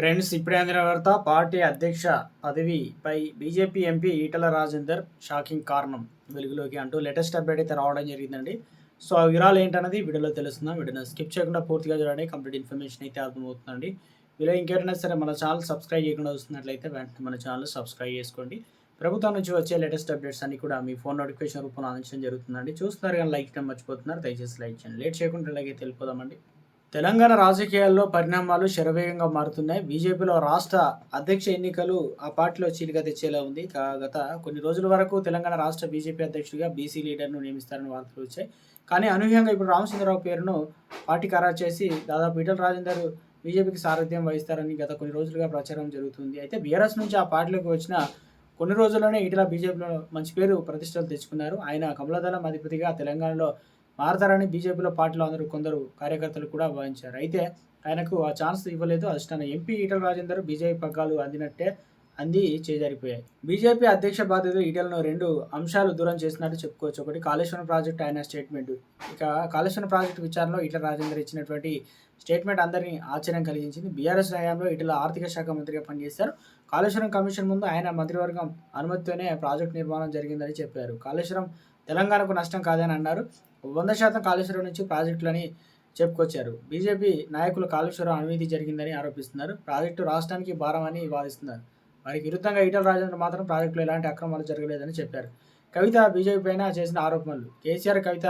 Friends, ఇప్పుడే అందిన వార్త. పార్టీ అధ్యక్ష పదవిపై BJP MP Etela Rajender shocking కారణం వెలుగులోకి అంటూ లేటెస్ట్ అప్డేట్ అయితే రావడం జరిగిందండి. సో ఆ వివరాలు ఏంటన్నది వీడియోలో తెలుస్తుందా. వీడియోని స్కిప్ చేయకుండా పూర్తిగా చూడండి. కంప్లీట్ ఇన్ఫర్మేషన్ అయితే అర్థమవుతుందండి. వీడియో ఇంకేమైనా సరే మన ఛానల్ సబ్స్క్రైబ్ చేయకుండా వస్తున్నట్లయితే వెంటనే మన ఛానల్ సబ్స్క్రైబ్ చేసుకోండి. ప్రభుత్వం నుంచి వచ్చే లేటెస్ట్ అప్డేట్స్ అన్ని కూడా మీ ఫోన్ నోటిఫికేషన్ రూపంలో అందించడం జరుగుతుందండి. చూస్తున్నారు కానీ లైక్ చేయడం మర్చిపోతున్నారు. దయచేసి లైక్ చేయండి. లేట్ చేయకుండా ఇలాగే తెలిపోదామండి. తెలంగాణ రాజకీయాల్లో పరిణామాలు శరవేగంగా మారుతున్నాయి. బీజేపీలో రాష్ట్ర అధ్యక్ష ఎన్నికలు ఆ పార్టీలో చీలిక తెచ్చేలా ఉంది. గత కొన్ని రోజుల వరకు తెలంగాణ రాష్ట్ర బీజేపీ అధ్యక్షుడిగా బీసీ లీడర్ను నియమిస్తారని వార్తలు వచ్చాయి. కానీ అనూహ్యంగా ఇప్పుడు రామచంద్రరావు పేరును పార్టీ ఖరారు చేసి దాదాపు ఈటల రాజేందర్ బీజేపీకి సారథ్యం వహిస్తారని గత కొన్ని రోజులుగా ప్రచారం జరుగుతుంది. అయితే బీఆర్ఎస్ నుంచి ఆ పార్టీలోకి వచ్చిన కొన్ని రోజుల్లోనే ఈటల బీజేపీలో మంచి పేరు ప్రతిష్టలు తెచ్చుకున్నారు. ఆయన కమలదళం అధిపతిగా తెలంగాణలో మారతారని బీజేపీలో పార్టీలో కొందరు కార్యకర్తలు కూడా భావించారు. అయితే ఆయనకు ఆ ఛాన్స్ ఇవ్వలేదు. అధిష్టానం ఎంపీ ఈటల రాజేందర్ బీజేపీ పగ్గాలు అందినట్టే అంది చేజారిపోయాయి. బీజేపీ అధ్యక్ష బాధ్యతలు ఈటలను 2 అంశాలు దూరం చేసినట్టు చెప్పుకోవచ్చు. ఒకటి కాళేశ్వరం ప్రాజెక్టు ఆయన స్టేట్మెంట్. ఇక కాళేశ్వరం ప్రాజెక్టు విచారణలో ఈటల రాజేందర్ ఇచ్చినటువంటి స్టేట్మెంట్ అందరినీ ఆశ్చర్యం కలిగించింది. బీఆర్ఎస్ హయాంలో ఈటల ఆర్థిక శాఖ మంత్రిగా పనిచేశారు. కాళేశ్వరం కమిషన్ ముందు ఆయన మంత్రివర్గం అనుమతితోనే ప్రాజెక్టు నిర్మాణం జరిగిందని చెప్పారు. కాళేశ్వరం తెలంగాణకు నష్టం కాదని అన్నారు. 100% కాళేశ్వరం నుంచి ప్రాజెక్టులని చెప్పుకొచ్చారు. బీజేపీ నాయకులు కాళేశ్వరం అవినీతి జరిగిందని ఆరోపిస్తున్నారు. ప్రాజెక్టు రాష్ట్రానికి భారం అని వాదిస్తున్నారు. వారికి విరుద్ధంగా ఈటల రాజేందర్ మాత్రం ప్రాజెక్టులో ఎలాంటి అక్రమాలు జరగలేదని చెప్పారు. కవిత బీజేపీ పైన చేసిన ఆరోపణలు. కేసీఆర్ కవిత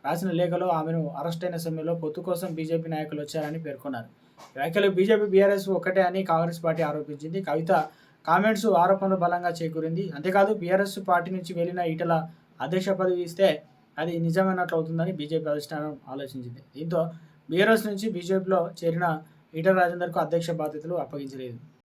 రాసిన లేఖలో ఆమెను అరెస్ట్ అయిన సమయంలో పొత్తు కోసం బీజేపీ నాయకులు వచ్చారని పేర్కొన్నారు. వ్యాఖ్యలు బీజేపీ బీఆర్ఎస్ ఒక్కటే అని కాంగ్రెస్ పార్టీ ఆరోపించింది. కవిత కామెంట్స్ ఆరోపణలు బలంగా చేకూరింది. అంతేకాదు బీఆర్ఎస్ పార్టీ నుంచి వెళ్లిన ఈటల అధ్యక్ష పదవి ఇస్తే అది నిజమైనట్లు అవుతుందని బీజేపీ అధిష్టానం ఆలోచించింది. దీంతో బీఆర్ఎస్ నుంచి బీజేపీలో చేరిన ఈటల రాజేందర్కు అధ్యక్ష బాధ్యతలు అప్పగించలేదు.